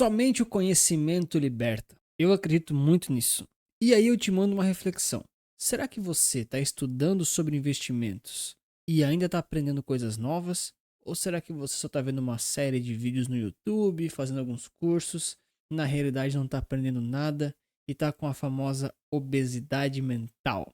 Somente o conhecimento liberta. Eu acredito muito nisso. E aí eu te mando uma reflexão. Será que você está estudando sobre investimentos e ainda está aprendendo coisas novas? Ou será que você só está vendo uma série de vídeos no YouTube, fazendo alguns cursos, na realidade não está aprendendo nada e está com a famosa obesidade mental?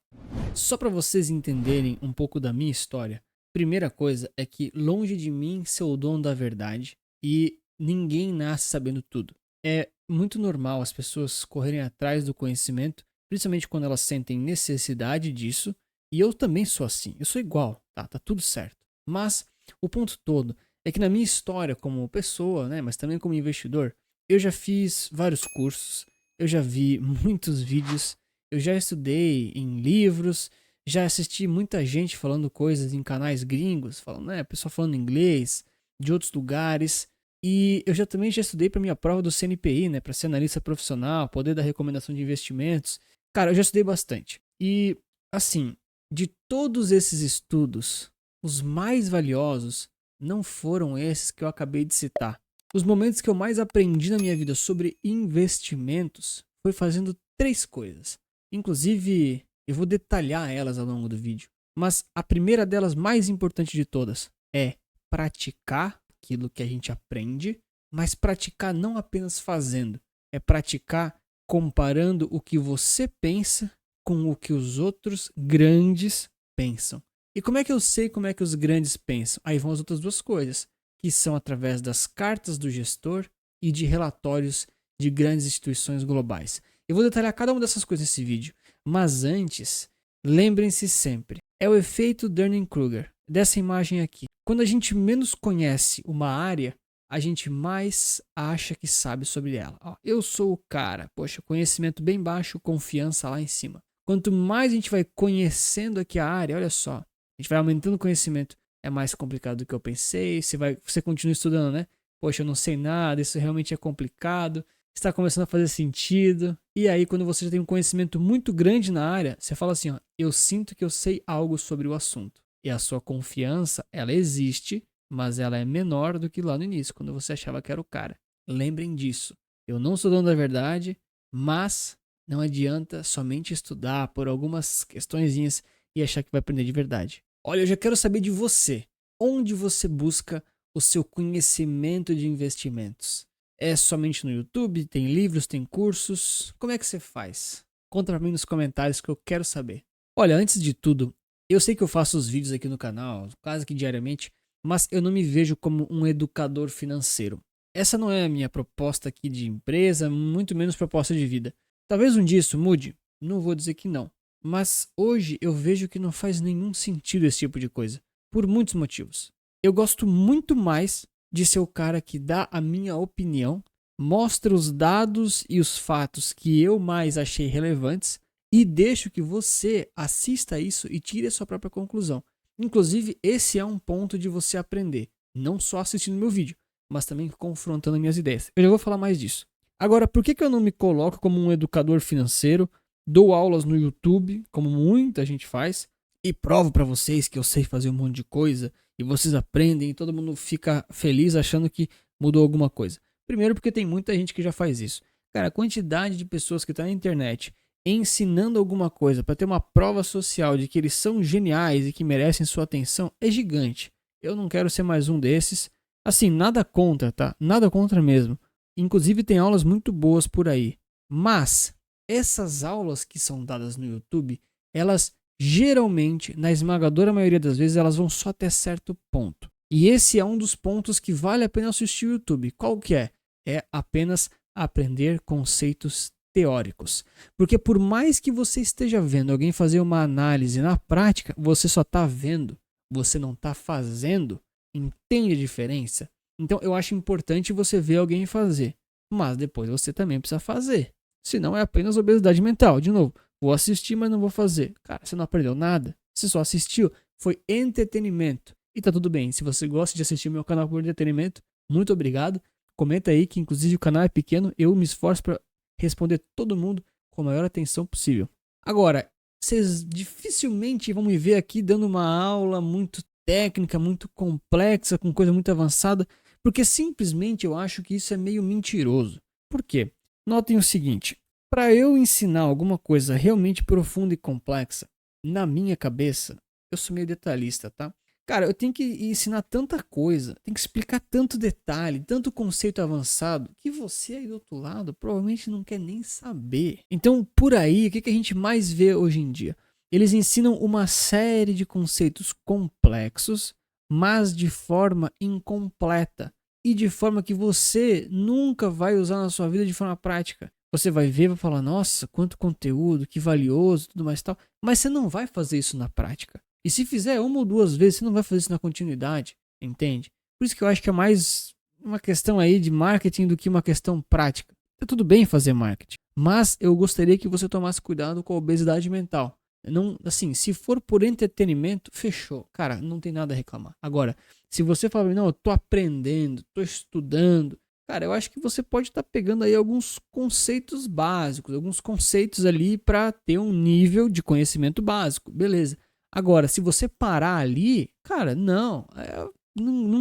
Só para vocês entenderem um pouco da minha história, primeira coisa é que longe de mim ser o dono da verdade e ninguém nasce sabendo tudo. É muito normal as pessoas correrem atrás do conhecimento, principalmente quando elas sentem necessidade disso, e eu também sou assim, eu sou igual, tá tudo certo. Mas o ponto todo é que na minha história como pessoa, né, mas também como investidor, eu já fiz vários cursos, eu já vi muitos vídeos, eu já estudei em livros, já assisti muita gente falando coisas em canais gringos, falando, né, pessoal falando inglês, de outros lugares. E eu também já estudei para minha prova do CNPI, né, para ser analista profissional, poder dar recomendação de investimentos. Cara, eu já estudei bastante. E assim, de todos esses estudos, os mais valiosos não foram esses que eu acabei de citar. Os momentos que eu mais aprendi na minha vida sobre investimentos foi fazendo três coisas. Inclusive, eu vou detalhar elas ao longo do vídeo. Mas a primeira delas, mais importante de todas, é praticar aquilo que a gente aprende, mas praticar não apenas fazendo, é praticar comparando o que você pensa com o que os outros grandes pensam. E como é que eu sei como é que os grandes pensam? Aí vão as outras duas coisas, que são através das cartas do gestor e de relatórios de grandes instituições globais. Eu vou detalhar cada uma dessas coisas nesse vídeo, mas antes, lembrem-se sempre, é o efeito Dunning-Kruger, dessa imagem aqui. Quando a gente menos conhece uma área, a gente mais acha que sabe sobre ela. Ó, eu sou o cara, poxa, conhecimento bem baixo, confiança lá em cima. Quanto mais a gente vai conhecendo aqui a área, olha só, a gente vai aumentando o conhecimento, é mais complicado do que eu pensei, você continua estudando, né? Poxa, eu não sei nada, isso realmente é complicado, está começando a fazer sentido. E aí, quando você já tem um conhecimento muito grande na área, você fala assim, ó, eu sinto que eu sei algo sobre o assunto. E a sua confiança, ela existe, mas ela é menor do que lá no início, quando você achava que era o cara. Lembrem disso. Eu não sou dono da verdade, mas não adianta somente estudar por algumas questõezinhas e achar que vai aprender de verdade. Olha, eu já quero saber de você. Onde você busca o seu conhecimento de investimentos? É somente no YouTube? Tem livros, tem cursos? Como é que você faz? Conta pra mim nos comentários que eu quero saber. Olha, antes de tudo, eu sei que eu faço os vídeos aqui no canal, quase que diariamente, mas eu não me vejo como um educador financeiro. Essa não é a minha proposta aqui de empresa, muito menos proposta de vida. Talvez um dia isso mude, não vou dizer que não. Mas hoje eu vejo que não faz nenhum sentido esse tipo de coisa, por muitos motivos. Eu gosto muito mais de ser o cara que dá a minha opinião, mostra os dados e os fatos que eu mais achei relevantes e deixo que você assista isso e tire a sua própria conclusão. Inclusive, esse é um ponto de você aprender, não só assistindo meu vídeo, mas também confrontando minhas ideias. Eu já vou falar mais disso. Agora, por que eu não me coloco como um educador financeiro, dou aulas no YouTube, como muita gente faz, e provo para vocês que eu sei fazer um monte de coisa, e vocês aprendem, e todo mundo fica feliz achando que mudou alguma coisa? Primeiro porque tem muita gente que já faz isso. Cara, a quantidade de pessoas que está na internet ensinando alguma coisa para ter uma prova social de que eles são geniais e que merecem sua atenção é gigante. Eu não quero ser mais um desses. Assim, nada contra, tá? Nada contra mesmo. Inclusive tem aulas muito boas por aí. Mas essas aulas que são dadas no YouTube, elas geralmente, na esmagadora maioria das vezes, elas vão só até certo ponto. E esse é um dos pontos que vale a pena assistir o YouTube. Qual que é? É apenas aprender conceitos teóricos. Porque por mais que você esteja vendo alguém fazer uma análise na prática, você só está vendo, você não está fazendo. Entende a diferença? Então eu acho importante você ver alguém fazer, mas depois você também precisa fazer. Senão é apenas obesidade mental. De novo, vou assistir, mas não vou fazer. Cara, você não aprendeu nada. Você só assistiu. Foi entretenimento. E tá tudo bem. Se você gosta de assistir meu canal por entretenimento, muito obrigado. Comenta aí que inclusive o canal é pequeno. Eu me esforço para responder todo mundo com a maior atenção possível. Agora, vocês dificilmente vão me ver aqui dando uma aula muito técnica, muito complexa, com coisa muito avançada, Porque simplesmente eu acho que isso é meio mentiroso. Por quê? Notem o seguinte, para eu ensinar alguma coisa realmente profunda e complexa, na minha cabeça, eu sou meio detalhista, tá? Cara, eu tenho que ensinar tanta coisa, tenho que explicar tanto detalhe, tanto conceito avançado, que você aí do outro lado provavelmente não quer nem saber. Então, por aí, o que a gente mais vê hoje em dia? Eles ensinam uma série de conceitos complexos, mas de forma incompleta e de forma que você nunca vai usar na sua vida de forma prática. Você vai ver e vai falar, nossa, quanto conteúdo, que valioso, tudo mais e tal, mas você não vai fazer isso na prática. E se fizer uma ou duas vezes, você não vai fazer isso na continuidade, entende? Por isso que eu acho que é mais uma questão aí de marketing do que uma questão prática. Tá tudo bem fazer marketing, mas eu gostaria que você tomasse cuidado com a obesidade mental. Não, assim, se for por entretenimento, fechou. Cara, não tem nada a reclamar. Agora, se você fala, não, eu tô aprendendo, tô estudando, cara, eu acho que você pode estar pegando aí alguns conceitos básicos, alguns conceitos ali para ter um nível de conhecimento básico, beleza. Agora, se você parar ali, cara, não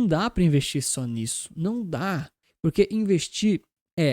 dá para investir só nisso, não dá. Porque investir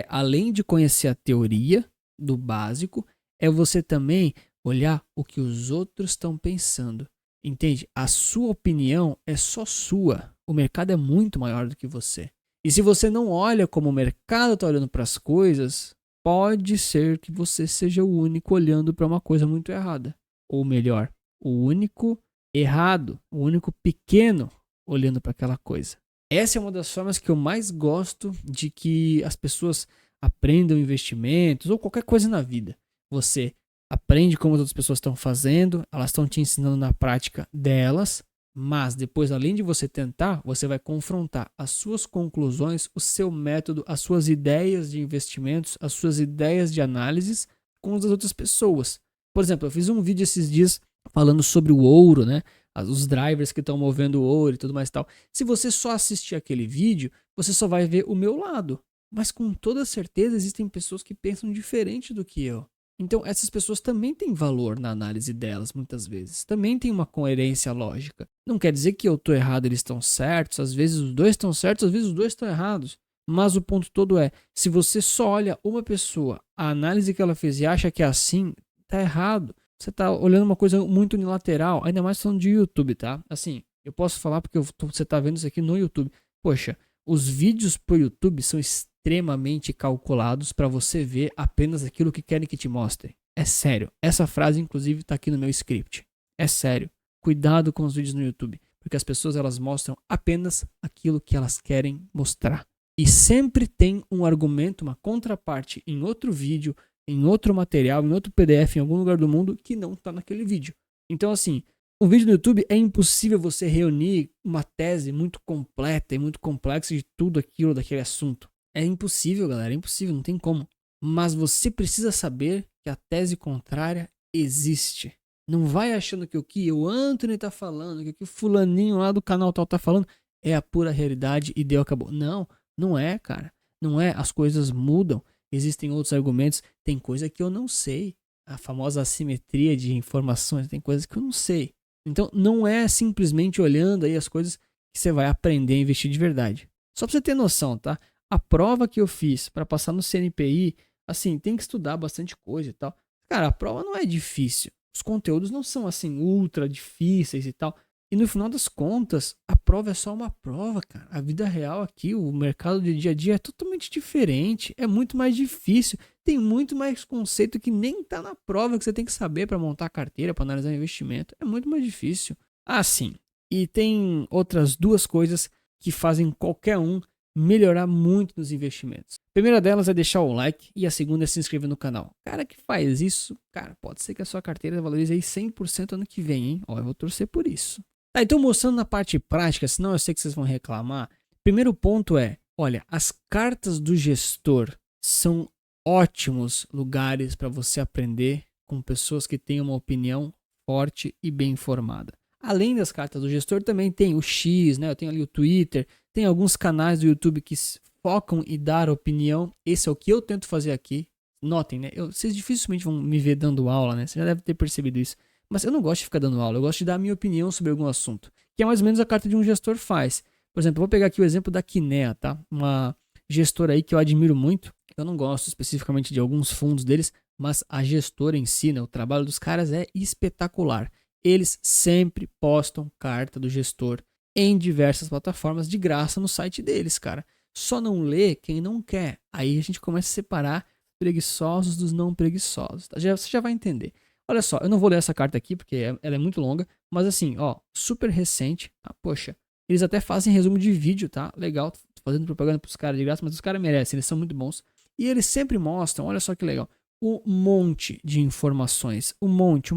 além de conhecer a teoria do básico, é você também olhar o que os outros estão pensando. Entende? A sua opinião é só sua. O mercado é muito maior do que você. E se você não olha como o mercado está olhando para as coisas, pode ser que você seja o único olhando para uma coisa muito errada. Ou melhor, o único errado, o único pequeno olhando para aquela coisa. Essa é uma das formas que eu mais gosto de que as pessoas aprendam investimentos ou qualquer coisa na vida. Você aprende como as outras pessoas estão fazendo, elas estão te ensinando na prática delas, mas depois, além de você tentar, você vai confrontar as suas conclusões, o seu método, as suas ideias de investimentos, as suas ideias de análises com as das outras pessoas. Por exemplo, eu fiz um vídeo esses dias falando sobre o ouro, né? Os drivers que estão movendo o ouro e tudo mais e tal. Se você só assistir aquele vídeo, você só vai ver o meu lado. Mas com toda certeza existem pessoas que pensam diferente do que eu. Então essas pessoas também têm valor na análise delas, muitas vezes. Também tem uma coerência lógica. Não quer dizer que eu estou errado, eles estão certos. Às vezes os dois estão certos, às vezes os dois estão errados. Mas o ponto todo é, se você só olha uma pessoa, a análise que ela fez e acha que é assim, tá errado. Você tá olhando uma coisa muito unilateral, ainda mais falando de YouTube, tá? Assim, eu posso falar porque você tá vendo isso aqui no YouTube. Poxa, os vídeos pro YouTube são extremamente calculados para você ver apenas aquilo que querem que te mostrem. É sério. Essa frase, inclusive, tá aqui no meu script. É sério. Cuidado com os vídeos no YouTube, porque as pessoas elas mostram apenas aquilo que elas querem mostrar. E sempre tem um argumento, uma contraparte em outro vídeo, em outro material, em outro PDF, em algum lugar do mundo que não está naquele vídeo. Então, assim, um vídeo no YouTube é impossível você reunir uma tese muito completa e muito complexa de tudo aquilo, daquele assunto. É impossível, galera, é impossível, não tem como. Mas você precisa saber que a tese contrária existe. Não vai achando que o que o Anthony tá falando, que o que o fulaninho lá do canal tal tá falando é a pura realidade e deu, acabou. Não, não é, cara. Não é, as coisas mudam. Existem outros argumentos, tem coisa que eu não sei. A famosa assimetria de informações, tem coisas que eu não sei. Então não é simplesmente olhando aí as coisas que você vai aprender a investir de verdade. Só pra você ter noção, tá? A prova que eu fiz para passar no CNPI, assim, tem que estudar bastante coisa e tal. Cara, a prova não é difícil. Os conteúdos não são assim ultra difíceis e tal. E no final das contas, a prova é só uma prova, cara. A vida real aqui, o mercado de dia a dia é totalmente diferente. É muito mais difícil. Tem muito mais conceito que nem tá na prova que você tem que saber para montar a carteira, para analisar o investimento. É muito mais difícil. Ah, sim. E tem outras duas coisas que fazem qualquer um melhorar muito nos investimentos. A primeira delas é deixar o like e a segunda é se inscrever no canal. Cara que faz isso, cara, pode ser que a sua carteira valorize aí 100% ano que vem, hein? Ó, eu vou torcer por isso. Tá, então mostrando na parte prática, senão eu sei que vocês vão reclamar. Primeiro ponto é, olha, as cartas do gestor são ótimos lugares para você aprender com pessoas que têm uma opinião forte e bem informada. Além das cartas do gestor, também tem o X, né? Eu tenho ali o Twitter, tem alguns canais do YouTube que focam em dar opinião. Esse é o que eu tento fazer aqui. Notem, né? Vocês dificilmente vão me ver dando aula, né? Você já deve ter percebido isso. Mas eu não gosto de ficar dando aula, eu gosto de dar a minha opinião sobre algum assunto. Que é mais ou menos a carta de um gestor faz. Por exemplo, eu vou pegar aqui o exemplo da Kinea, tá? Uma gestora aí que eu admiro muito. Eu não gosto especificamente de alguns fundos deles, mas a gestora em si, né, o trabalho dos caras é espetacular. Eles sempre postam carta do gestor em diversas plataformas de graça no site deles, cara. Só não lê quem não quer. Aí a gente começa a separar preguiçosos dos não preguiçosos. Tá? Você já vai entender. Olha só, eu não vou ler essa carta aqui porque ela é muito longa, mas assim, ó, super recente, tá? Poxa, eles até fazem resumo de vídeo, tá? Legal, tô fazendo propaganda pros caras de graça, mas os caras merecem, eles são muito bons. E eles sempre mostram, olha só que legal, um monte de informações, um monte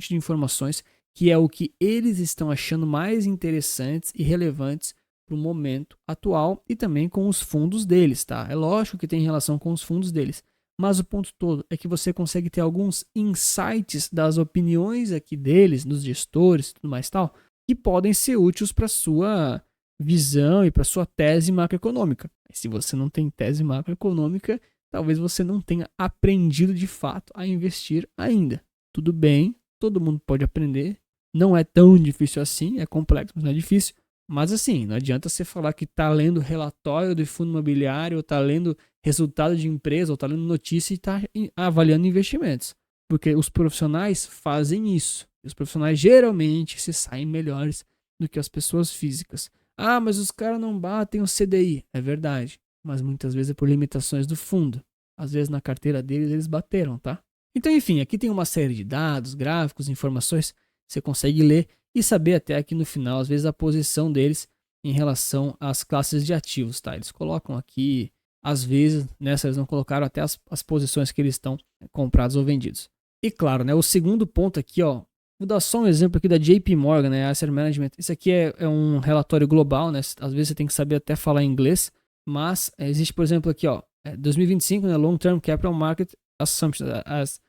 de informações, que é o que eles estão achando mais interessantes e relevantes para o momento atual e também com os fundos deles, tá? É lógico que tem relação com os fundos deles, mas o ponto todo é que você consegue ter alguns insights das opiniões aqui deles, dos gestores e tudo mais tal, que podem ser úteis para sua visão e para sua tese macroeconômica. Se você não tem tese macroeconômica, talvez você não tenha aprendido de fato a investir ainda. Tudo bem, todo mundo pode aprender. Não é tão difícil assim, é complexo, mas não é difícil. Mas assim, não adianta você falar que está lendo relatório de fundo imobiliário, ou está lendo resultado de empresa, ou está lendo notícia e está avaliando investimentos. Porque os profissionais fazem isso. Os profissionais geralmente se saem melhores do que as pessoas físicas. Ah, mas os caras não batem o CDI. É verdade. Mas muitas vezes é por limitações do fundo. Às vezes na carteira deles eles bateram, tá? Então, enfim, aqui tem uma série de dados, gráficos, informações. Você consegue ler e saber até aqui no final, às vezes, a posição deles em relação às classes de ativos, tá? Eles colocam aqui, às vezes, nessa eles não colocaram até as posições que eles estão comprados ou vendidos. E claro, né, o segundo ponto aqui, ó, vou dar só um exemplo aqui da JP Morgan, né, Asset Management. Isso aqui é um relatório global, né? Às vezes você tem que saber até falar inglês, mas existe, por exemplo, aqui, ó, 2025, né, Long Term Capital Market Assumptions, as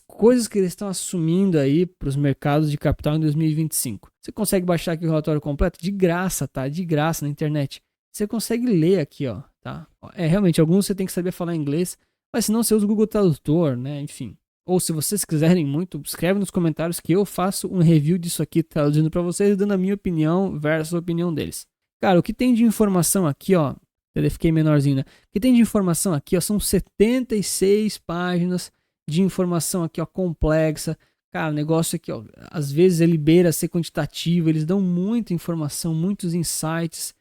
coisas que eles estão assumindo aí para os mercados de capital em 2025. Você consegue baixar aqui o relatório completo de graça, tá? De graça na internet. Você consegue ler aqui, ó, tá? Realmente, alguns você tem que saber falar inglês, mas se não, você usa o Google Tradutor, né? Enfim. Ou se vocês quiserem muito, escreve nos comentários que eu faço um review disso aqui, traduzindo para vocês, dando a minha opinião versus a opinião deles. Cara, o que tem de informação aqui, ó, eu fiquei menorzinho, né? O que tem de informação aqui, ó, são 76 páginas de informação aqui, ó, complexa. Cara, o negócio aqui, ó, às vezes ele beira ser quantitativo, eles dão muita informação, muitos insights,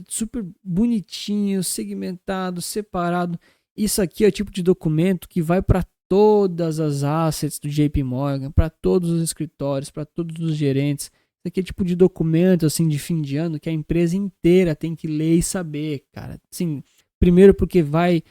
super bonitinho, segmentado, separado. Isso aqui é o tipo de documento que vai para todas as assets do JP Morgan, para todos os escritórios, para todos os gerentes. Isso aqui é tipo de documento assim de fim de ano que a empresa inteira tem que ler e saber, cara. Assim, primeiro porque vai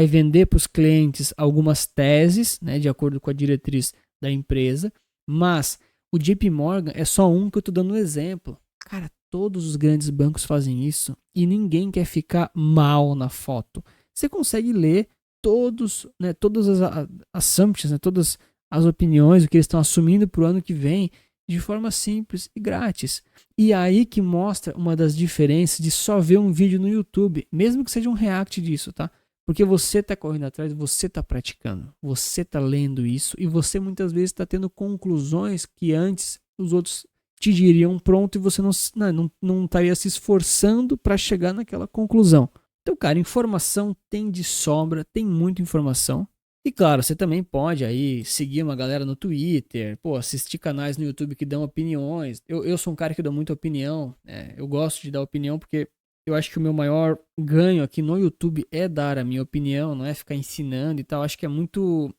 vender para os clientes algumas teses, né, de acordo com a diretriz da empresa, mas o JP Morgan é só um que eu estou dando um exemplo. Cara, todos os grandes bancos fazem isso e ninguém quer ficar mal na foto. Você consegue ler todas as assumptions, né, todas as opiniões, o que eles estão assumindo para o ano que vem, de forma simples e grátis. E aí que mostra uma das diferenças de só ver um vídeo no YouTube, mesmo que seja um react disso, tá? Porque você está correndo atrás, você está praticando, você está lendo isso e você muitas vezes está tendo conclusões que antes os outros te diriam pronto e você não estaria se esforçando para chegar naquela conclusão. Então, cara, informação tem de sobra, tem muita informação. E claro, você também pode aí seguir uma galera no Twitter, pô, assistir canais no YouTube que dão opiniões. Eu sou um cara que dá muita opinião, eu gosto de dar opinião porque eu acho que o meu maior ganho aqui no YouTube é dar a minha opinião, não é ficar ensinando e tal. Acho que é muito.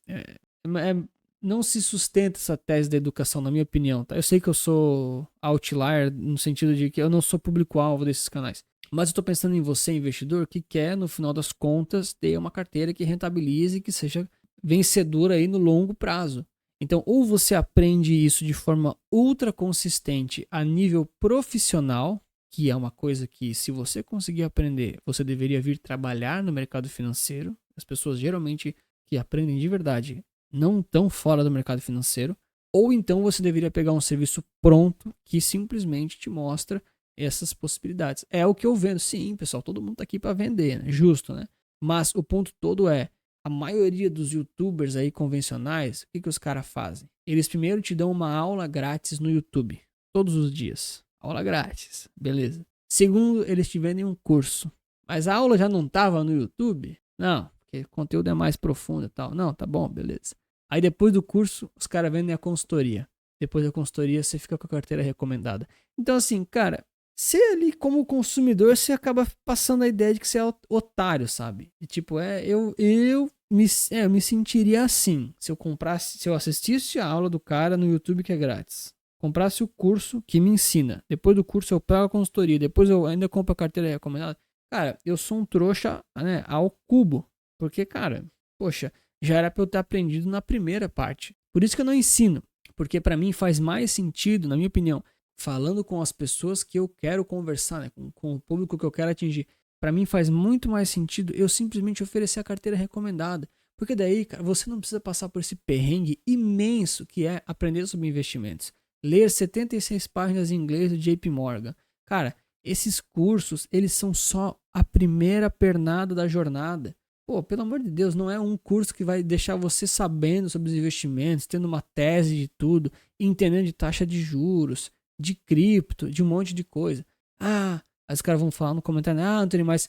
Não se sustenta essa tese da educação, na minha opinião. Tá? Eu sei que eu sou outlier no sentido de que eu não sou público-alvo desses canais. Mas eu estou pensando em você, investidor, que quer, no final das contas, ter uma carteira que rentabilize e que seja vencedora aí no longo prazo. Então, ou você aprende isso de forma ultra consistente a nível profissional, que é uma coisa que, se você conseguir aprender, você deveria vir trabalhar no mercado financeiro. As pessoas geralmente que aprendem de verdade não estão fora do mercado financeiro. Ou então você deveria pegar um serviço pronto que simplesmente te mostra essas possibilidades. É o que eu vendo. Sim, pessoal, todo mundo está aqui para vender, né? Justo, né? Mas o ponto todo é, a maioria dos youtubers aí convencionais, o que os caras fazem? Eles primeiro te dão uma aula grátis no YouTube, todos os dias. Aula grátis, beleza. Segundo, eles te vendem um curso. Mas a aula já não estava no YouTube? Não, porque o conteúdo é mais profundo e tal. Não, tá bom, beleza. Aí depois do curso, os caras vendem a consultoria. Depois da consultoria, você fica com a carteira recomendada. Então, assim, cara, você ali como consumidor, você acaba passando a ideia de que você é otário, sabe? E tipo, eu me sentiria assim se eu comprasse, se eu assistisse a aula do cara no YouTube que é grátis. Comprasse o curso que me ensina. Depois do curso eu pego a consultoria. Depois eu ainda compro a carteira recomendada. Cara, eu sou um trouxa, né, ao cubo. Porque, cara, poxa, já era pra eu ter aprendido na primeira parte. Por isso que eu não ensino. Porque pra mim faz mais sentido, na minha opinião, falando com as pessoas que eu quero conversar, né, com o público que eu quero atingir. Pra mim faz muito mais sentido eu simplesmente oferecer a carteira recomendada. Porque daí, cara, você não precisa passar por esse perrengue imenso que é aprender sobre investimentos. Ler 76 páginas em inglês do JP Morgan. Cara, esses cursos, eles são só a primeira pernada da jornada. Pô, pelo amor de Deus, não é um curso que vai deixar você sabendo sobre os investimentos, tendo uma tese de tudo, entendendo de taxa de juros, de cripto, de um monte de coisa. Ah, aí os caras vão falar no comentário, ah, Antônio, mas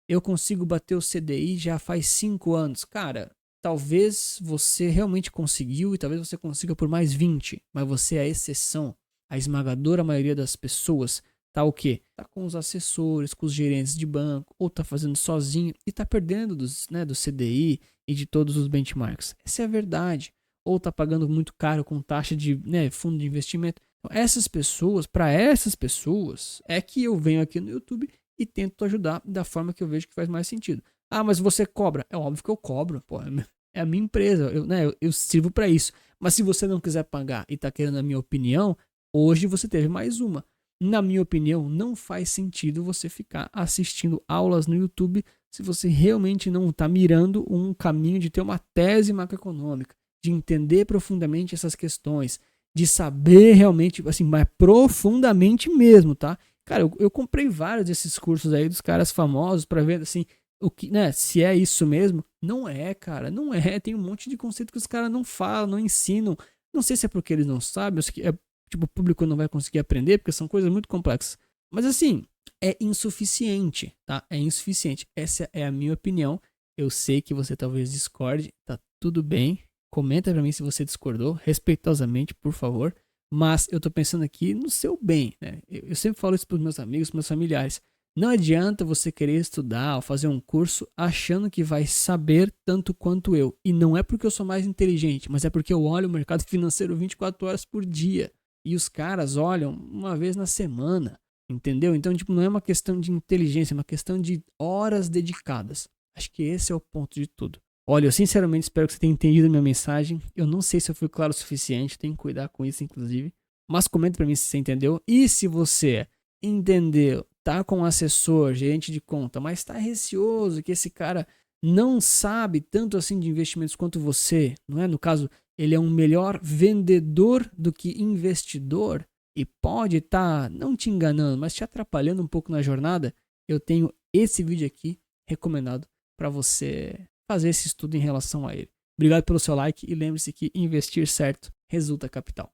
eu consigo bater o CDI já faz 5 anos. Cara, talvez você realmente conseguiu e talvez você consiga por mais 20, mas você é a exceção. A esmagadora maioria das pessoas tá o quê? Tá com os assessores, com os gerentes de banco, ou tá fazendo sozinho e tá perdendo do CDI e de todos os benchmarks. Essa é a verdade. Ou tá pagando muito caro com taxa de fundo de investimento. Então, essas pessoas, para essas pessoas, é que eu venho aqui no YouTube e tento ajudar da forma que eu vejo que faz mais sentido. Ah, mas você cobra? É óbvio que eu cobro, pô, é a minha empresa, eu sirvo para isso. Mas se você não quiser pagar e tá querendo a minha opinião, hoje você teve mais uma. Na minha opinião, não faz sentido você ficar assistindo aulas no YouTube se você realmente não está mirando um caminho de ter uma tese macroeconômica, de entender profundamente essas questões, de saber realmente, assim, mas profundamente mesmo, tá? Cara, eu comprei vários desses cursos aí dos caras famosos para ver, assim, o que, né, se é isso mesmo. Não é, cara, não é. Tem um monte de conceito que os caras não falam, não ensinam. Não sei se é porque eles não sabem, ou se é tipo, o público não vai conseguir aprender, porque são coisas muito complexas. Mas assim, é insuficiente, tá? É insuficiente. Essa é a minha opinião. Eu sei que você talvez discorde, tá tudo bem. Comenta pra mim se você discordou, respeitosamente, por favor. Mas eu tô pensando aqui no seu bem, né? Eu sempre falo isso pros meus amigos, pros meus familiares. Não adianta você querer estudar ou fazer um curso achando que vai saber tanto quanto eu. E não é porque eu sou mais inteligente, mas é porque eu olho o mercado financeiro 24 horas por dia. E os caras olham uma vez na semana, entendeu? Então, tipo, não é uma questão de inteligência, é uma questão de horas dedicadas. Acho que esse é o ponto de tudo. Olha, eu sinceramente espero que você tenha entendido a minha mensagem. Eu não sei se eu fui claro o suficiente, tenho que cuidar com isso, inclusive. Mas comenta pra mim se você entendeu. E se você entendeu, tá com um assessor, gerente de conta, mas tá receoso que esse cara não sabe tanto assim de investimentos quanto você, não é? No caso, ele é um melhor vendedor do que investidor e pode estar não te enganando, mas te atrapalhando um pouco na jornada. Eu tenho esse vídeo aqui recomendado para você fazer esse estudo em relação a ele. Obrigado pelo seu like e lembre-se que investir certo resulta capital.